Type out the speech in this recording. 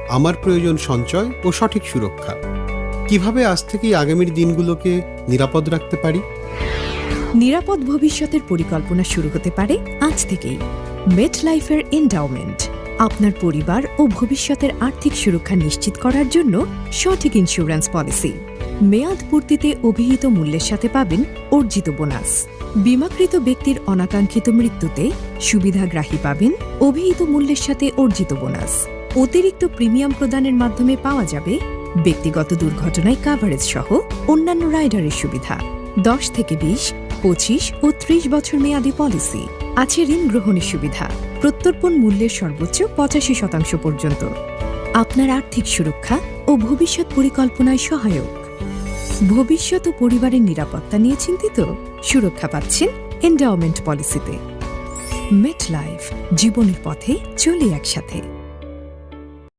আমার প্রয়োজন সঞ্চয় ও সঠিক সুরক্ষা। কিভাবে আজ থেকেই আগামীর দিনগুলোকে নিরাপদ রাখতে পারি? নিরাপদ ভবিষ্যতের পরিকল্পনা শুরু হতে পারে আজ থেকেই। মেটলাইফের এন্ডাওমেন্ট আপনার পরিবার ও ভবিষ্যতের আর্থিক সুরক্ষা নিশ্চিত করার জন্য সঠিক ইন্স্যুরেন্স পলিসি। মেয়াদ পূর্তিতে অভিহিত মূল্যের সাথে পাবেন অর্জিত বোনাস। বীমাকৃত ব্যক্তির অনাকাঙ্ক্ষিত মৃত্যুতে সুবিধাগ্রাহী পাবেন অভিহিত মূল্যের সাথে অর্জিত বোনাস। অতিরিক্ত প্রিমিয়াম প্রদানের মাধ্যমে পাওয়া যাবে ব্যক্তিগত দুর্ঘটনায় কাভারেজ সহ অন্যান্য রাইডারের সুবিধা। 10 থেকে 20, 25 ও 30 বছর মেয়াদী পলিসি। আছে ঋণ গ্রহণের সুবিধা, প্রত্যর্পণ মূল্যের সর্বোচ্চ 85% পর্যন্ত। আপনার আর্থিক সুরক্ষা ও ভবিষ্যৎ পরিকল্পনায় সহায়ক। ভবিষ্যৎ ও পরিবারের নিরাপত্তা নিয়ে চিন্তিত? সুরক্ষা পাচ্ছেন এন্ডাওমেন্ট পলিসিতে। মেটলাইফ, জীবনের পথে চলে একসাথে।